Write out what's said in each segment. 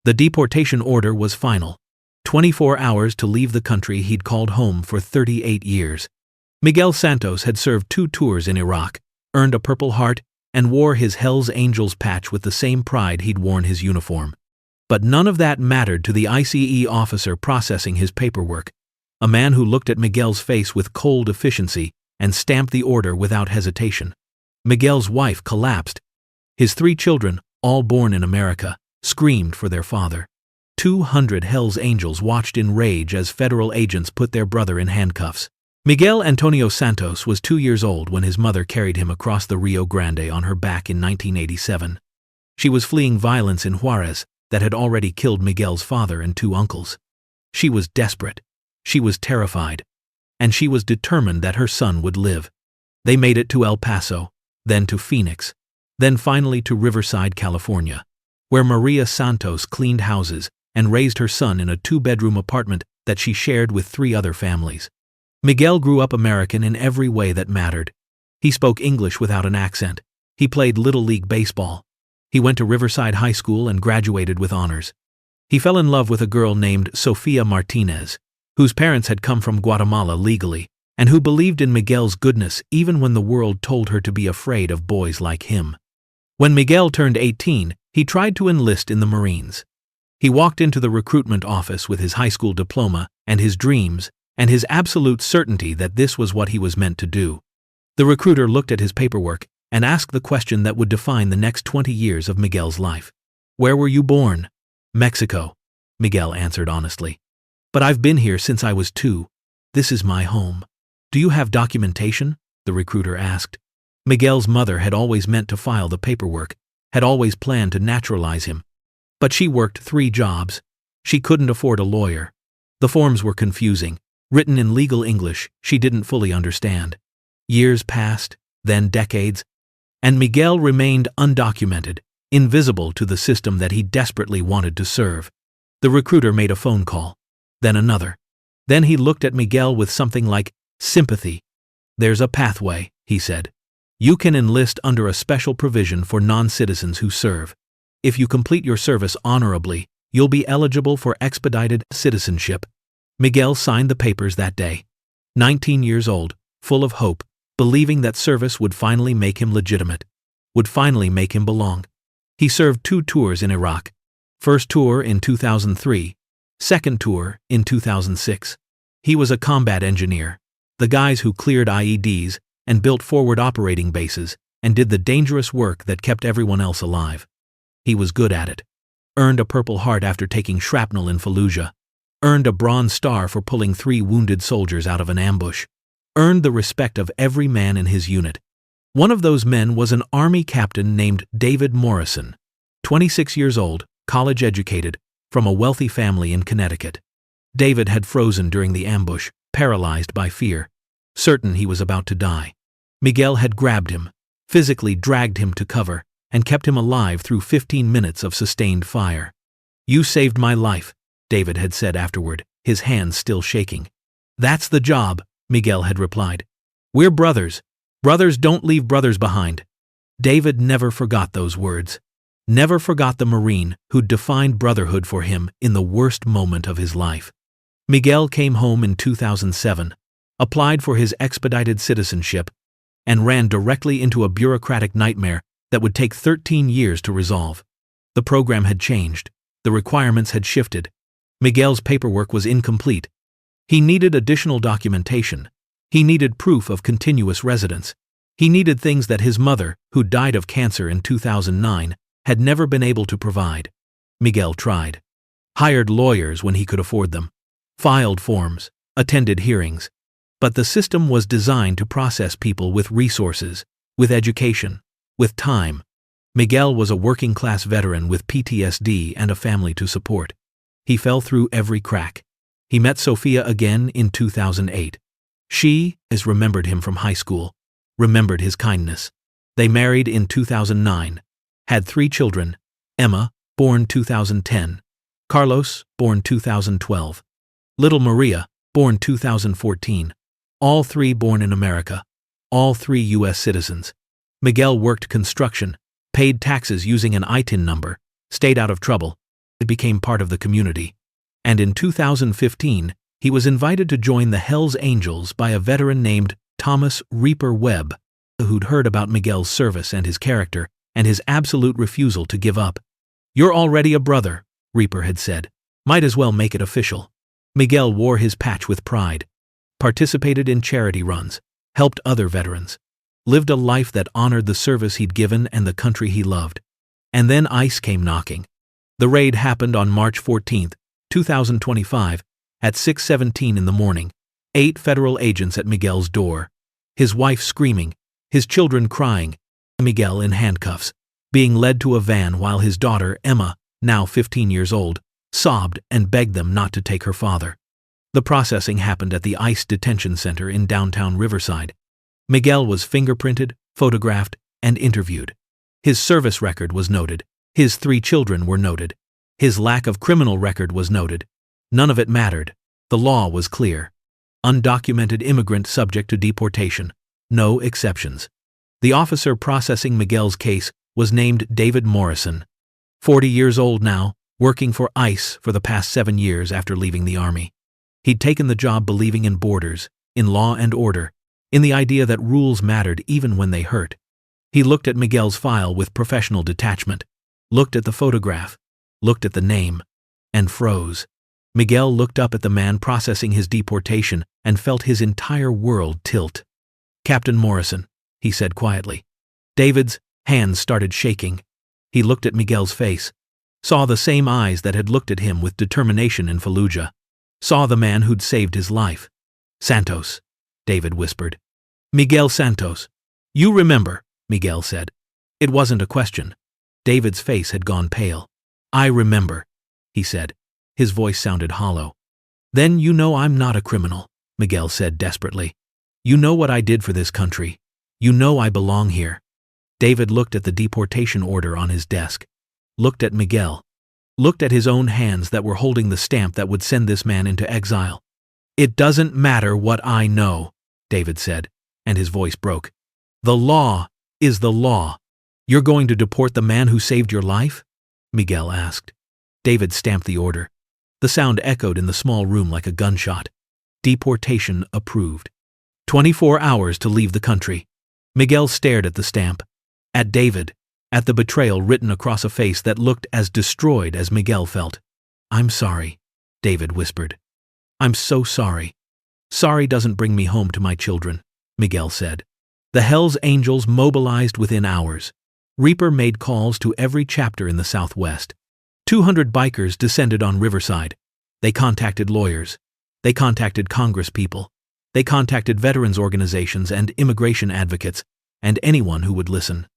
The deportation order was final. 24 hours to leave the country he'd called home for 38 years. Miguel Santos had served 2 tours in Iraq, earned a Purple Heart, and wore his Hell's Angels patch with the same pride he'd worn his uniform. But none of that mattered to the ICE officer processing his paperwork, a man who looked at Miguel's face with cold efficiency and stamped the order without hesitation. Miguel's wife collapsed. His 3 children, all born in America, screamed for their father. 200 Hell's Angels watched in rage as federal agents put their brother in handcuffs. Miguel Antonio Santos was 2 years old when his mother carried him across the Rio Grande on her back in 1987. She was fleeing violence in Juarez that had already killed Miguel's father and 2 uncles. She was desperate. She was terrified. And she was determined that her son would live. They made it to El Paso, then to Phoenix, then finally to Riverside, California, where Maria Santos cleaned houses and raised her son in a 2-bedroom apartment that she shared with 3 other families. Miguel grew up American in every way that mattered. He spoke English without an accent. He played Little League baseball. He went to Riverside High School and graduated with honors. He fell in love with a girl named Sofia Martinez, whose parents had come from Guatemala legally, and who believed in Miguel's goodness even when the world told her to be afraid of boys like him. When Miguel turned 18, he tried to enlist in the Marines. He walked into the recruitment office with his high school diploma and his dreams, and his absolute certainty that this was what he was meant to do. The recruiter looked at his paperwork and asked the question that would define the next 20 years of Miguel's life. "Where were you born?" "Mexico," Miguel answered honestly. "But I've been here since I was 2. This is my home." "Do you have documentation?" the recruiter asked. Miguel's mother had always meant to file the paperwork, had always planned to naturalize him. But she worked 3 jobs. She couldn't afford a lawyer. The forms were confusing, written in legal English she didn't fully understand. Years passed, then decades, and Miguel remained undocumented, invisible to the system that he desperately wanted to serve. The recruiter made a phone call, then another. Then he looked at Miguel with something like sympathy. "There's a pathway," he said. "You can enlist under a special provision for non-citizens who serve. If you complete your service honorably, you'll be eligible for expedited citizenship." Miguel signed the papers that day. 19 years old, full of hope, believing that service would finally make him legitimate, would finally make him belong. He served 2 tours in Iraq. First tour in 2003, second tour in 2006. He was a combat engineer, the guys who cleared IEDs and built forward operating bases and did the dangerous work that kept everyone else alive. He was good at it. Earned a Purple Heart after taking shrapnel in Fallujah. Earned a Bronze Star for pulling 3 wounded soldiers out of an ambush. Earned the respect of every man in his unit. One of those men was an Army captain named David Morrison, 26 years old, college educated, from a wealthy family in Connecticut. David had frozen during the ambush, paralyzed by fear, certain he was about to die. Miguel had grabbed him, physically dragged him to cover, and kept him alive through 15 minutes of sustained fire. "You saved my life," David had said afterward, his hands still shaking. "That's the job," Miguel had replied. "We're brothers. Brothers don't leave brothers behind." David never forgot those words. Never forgot the Marine who'd defined brotherhood for him in the worst moment of his life. Miguel came home in 2007, applied for his expedited citizenship, and ran directly into a bureaucratic nightmare that would take 13 years to resolve. The program had changed. The requirements had shifted. Miguel's paperwork was incomplete. He needed additional documentation. He needed proof of continuous residence. He needed things that his mother, who died of cancer in 2009, had never been able to provide. Miguel tried. Hired lawyers when he could afford them. Filed forms. Attended hearings. But the system was designed to process people with resources, with education, with time. Miguel was a working-class veteran with PTSD and a family to support. He fell through every crack. He met Sofia again in 2008. She, as remembered him from high school, remembered his kindness. They married in 2009, had 3 children, Emma, born 2010, Carlos, born 2012, little Maria, born 2014, all 3 born in America, all 3 U.S. citizens. Miguel worked construction, paid taxes using an ITIN number, stayed out of trouble, It became part of the community. And in 2015, he was invited to join the Hells Angels by a veteran named Thomas Reaper Webb, who'd heard about Miguel's service and his character, and his absolute refusal to give up. "You're already a brother," Reaper had said. "Might as well make it official." Miguel wore his patch with pride, participated in charity runs, helped other veterans, lived a life that honored the service he'd given and the country he loved. And then ICE came knocking. The raid happened on March 14, 2025, at 6:17 in the morning. 8 federal agents at Miguel's door. His wife screaming, his children crying, Miguel in handcuffs, being led to a van while his daughter, Emma, now 15 years old, sobbed and begged them not to take her father. The processing happened at the ICE detention center in downtown Riverside. Miguel was fingerprinted, photographed, and interviewed. His service record was noted. His 3 children were noted. His lack of criminal record was noted. None of it mattered. The law was clear. Undocumented immigrant subject to deportation. No exceptions. The officer processing Miguel's case was named David Morrison. 40 years old now, working for ICE for the past 7 years after leaving the Army. He'd taken the job believing in borders, in law and order, in the idea that rules mattered even when they hurt. He looked at Miguel's file with professional detachment, looked at the photograph, looked at the name, and froze. Miguel looked up at the man processing his deportation and felt his entire world tilt. "Captain Morrison," he said quietly. David's hands started shaking. He looked at Miguel's face, saw the same eyes that had looked at him with determination in Fallujah, saw the man who'd saved his life. "Santos," David whispered. "Miguel Santos." "You remember," Miguel said. It wasn't a question. David's face had gone pale. "I remember," he said. His voice sounded hollow. "Then you know I'm not a criminal," Miguel said desperately. "You know what I did for this country. You know I belong here." David looked at the deportation order on his desk, looked at Miguel, looked at his own hands that were holding the stamp that would send this man into exile. "It doesn't matter what I know," David said, and his voice broke. "The law is the law. You're going to deport the man who saved your life?" Miguel asked. David stamped the order. The sound echoed in the small room like a gunshot. Deportation approved. 24 hours to leave the country. Miguel stared at the stamp, at David, at the betrayal written across a face that looked as destroyed as Miguel felt. "I'm sorry," David whispered. "I'm so sorry." "Sorry doesn't bring me home to my children," Miguel said. The Hells Angels mobilized within hours. Reaper made calls to every chapter in the Southwest. 200 bikers descended on Riverside. They contacted lawyers. They contacted congresspeople. They contacted veterans organizations and immigration advocates, and anyone who would listen.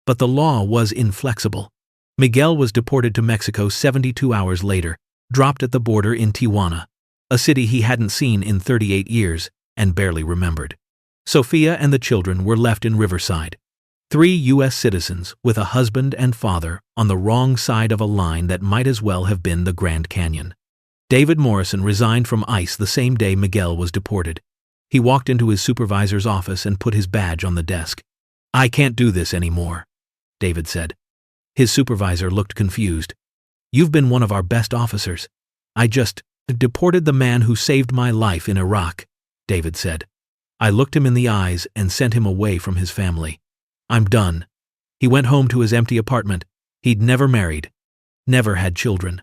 But the law was inflexible. Miguel was deported to Mexico 72 hours later, dropped at the border in Tijuana, a city he hadn't seen in 38 years and barely remembered. Sophia and the children were left in Riverside. 3 U.S. citizens with a husband and father on the wrong side of a line that might as well have been the Grand Canyon. David Morrison resigned from ICE the same day Miguel was deported. He walked into his supervisor's office and put his badge on the desk. "I can't do this anymore," David said. His supervisor looked confused. "You've been one of our best officers. I just deported the man who saved my life in Iraq," David said. "I looked him in the eyes and sent him away from his family. I'm done." He went home to his empty apartment. He'd never married, never had children,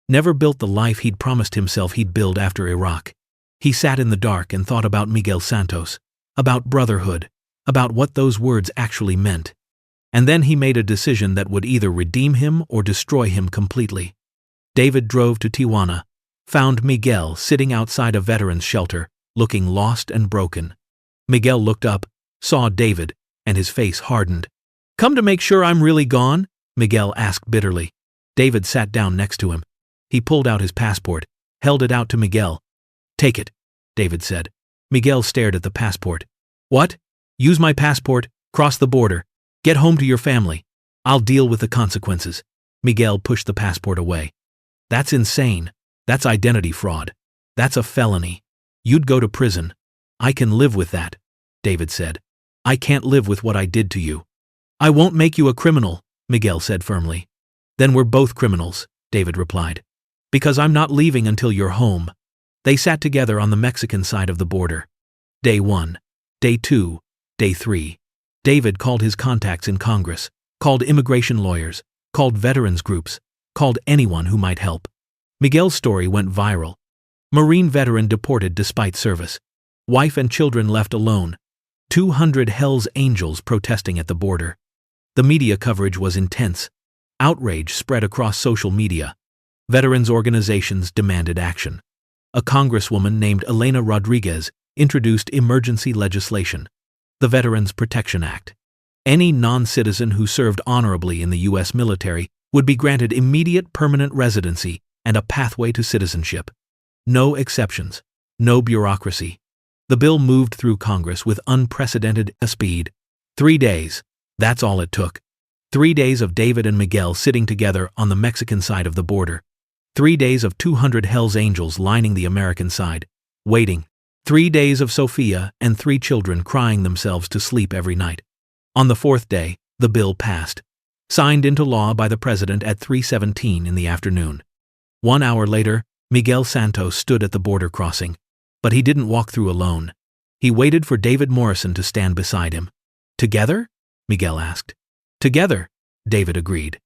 never built the life he'd promised himself he'd build after Iraq. He sat in the dark and thought about Miguel Santos, about brotherhood, about what those words actually meant. And then he made a decision that would either redeem him or destroy him completely. David drove to Tijuana, found Miguel sitting outside a veteran's shelter, looking lost and broken. Miguel looked up, saw David, and his face hardened. "Come to make sure I'm really gone?" Miguel asked bitterly. David sat down next to him. He pulled out his passport, held it out to Miguel. "Take it," David said. Miguel stared at the passport. "What? Use my passport, cross the border, get home to your family. I'll deal with the consequences." Miguel pushed the passport away. "That's insane. That's identity fraud. That's a felony. You'd go to prison." "I can live with that," David said. "I can't live with what I did to you." "I won't make you a criminal," Miguel said firmly. "Then we're both criminals," David replied. Because I'm not leaving until you're home. They sat together on the Mexican side of the border. Day 1, Day 2, Day 3. David called his contacts in Congress, called immigration lawyers, called veterans groups, called anyone who might help. Miguel's story went viral. Marine veteran deported despite service. Wife and children left alone. 200 Hell's Angels protesting at the border. The media coverage was intense. Outrage spread across social media. Veterans organizations demanded action. A congresswoman named Elena Rodriguez introduced emergency legislation, the Veterans Protection Act. Any non-citizen who served honorably in the U.S. military would be granted immediate permanent residency and a pathway to citizenship. No exceptions, no bureaucracy. The bill moved through Congress with unprecedented speed. 3 days, that's all it took. 3 days of David and Miguel sitting together on the Mexican side of the border. 3 days of 200 Hell's Angels lining the American side, waiting. 3 days of Sophia and 3 children crying themselves to sleep every night. On the 4th day, the bill passed, signed into law by the president at 3:17 in the afternoon. 1 hour later, Miguel Santos stood at the border crossing, but he didn't walk through alone. He waited for David Morrison to stand beside him. Together? Miguel asked. Together, David agreed.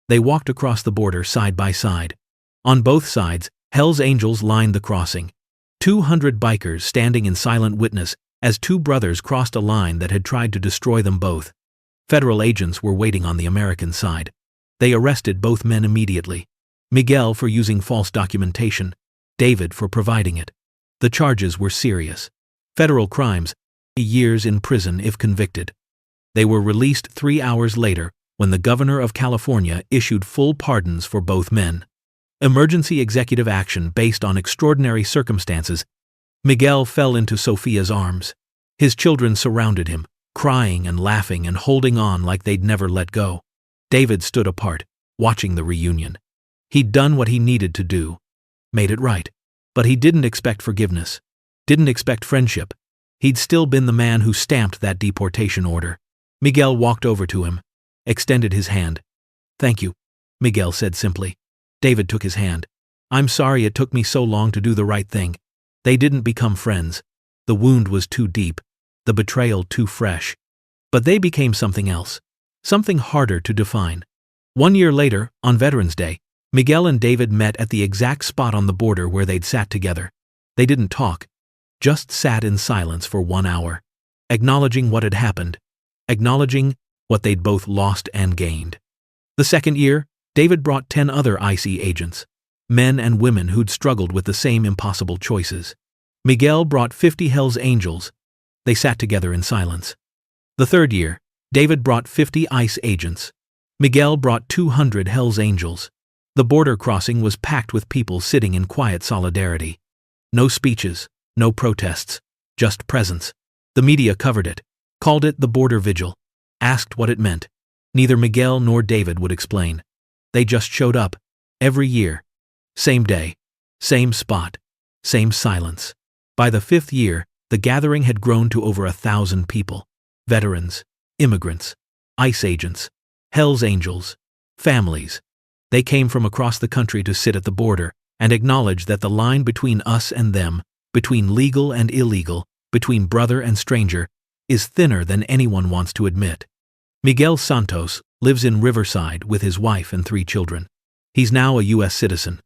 They walked across the border side by side. On both sides, Hell's Angels lined the crossing. 200 bikers standing in silent witness as 2 brothers crossed a line that had tried to destroy them both. Federal agents were waiting on the American side. They arrested both men immediately. Miguel for using false documentation, David for providing it. The charges were serious. Federal crimes, years in prison if convicted. They were released 3 hours later when the governor of California issued full pardons for both men. Emergency executive action based on extraordinary circumstances. Miguel fell into Sophia's arms. His children surrounded him, crying and laughing and holding on like they'd never let go. David stood apart, watching the reunion. He'd done what he needed to do. Made it right. But he didn't expect forgiveness. Didn't expect friendship. He'd still been the man who stamped that deportation order. Miguel walked over to him, extended his hand. Thank you, Miguel said simply. David took his hand. I'm sorry it took me so long to do the right thing. They didn't become friends. The wound was too deep, the betrayal too fresh. But they became something else, something harder to define. 1 year later, on Veterans Day, Miguel and David met at the exact spot on the border where they'd sat together. They didn't talk, just sat in silence for 1 hour, acknowledging what had happened, acknowledging what they'd both lost and gained. The second year, David brought 10 other IC agents, men and women who'd struggled with the same impossible choices. Miguel brought 50 Hell's Angels. They sat together in silence. The third year, David brought 50 ICE agents. Miguel brought 200 Hell's Angels. The border crossing was packed with people sitting in quiet solidarity. No speeches, no protests, just presence. The media covered it, called it the border vigil, asked what it meant. Neither Miguel nor David would explain. They just showed up, every year. Same day, same spot, same silence. By the 5th year, the gathering had grown to over 1,000 people. Veterans, immigrants, ICE agents, Hell's Angels, families. They came from across the country to sit at the border and acknowledge that the line between us and them, between legal and illegal, between brother and stranger, is thinner than anyone wants to admit. Miguel Santos lives in Riverside with his wife and 3 children. He's now a U.S. citizen,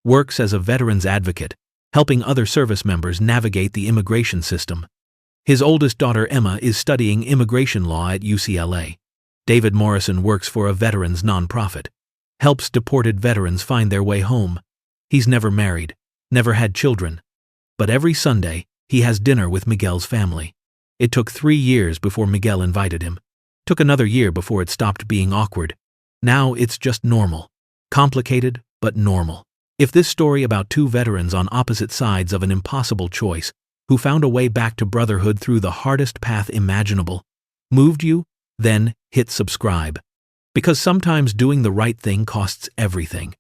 works as a veterans advocate, helping other service members navigate the immigration system. His oldest daughter Emma is studying immigration law at UCLA. David Morrison works for a veterans nonprofit, helps deported veterans find their way home. He's never married, never had children. But every Sunday, he has dinner with Miguel's family. It took 3 years before Miguel invited him. Took another year before it stopped being awkward. Now it's just normal. Complicated, but normal. If this story about 2 veterans on opposite sides of an impossible choice, who found a way back to brotherhood through the hardest path imaginable, moved you, then hit subscribe. Because sometimes doing the right thing costs everything.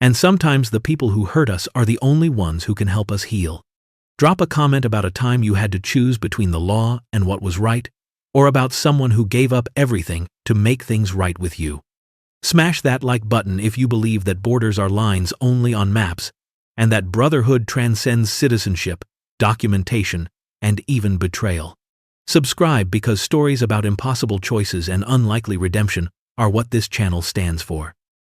And sometimes the people who hurt us are the only ones who can help us heal. Drop a comment about a time you had to choose between the law and what was right, or about someone who gave up everything to make things right with you. Smash that like button if you believe that borders are lines only on maps, and that brotherhood transcends citizenship, documentation, and even betrayal. Subscribe because stories about impossible choices and unlikely redemption are what this channel stands for.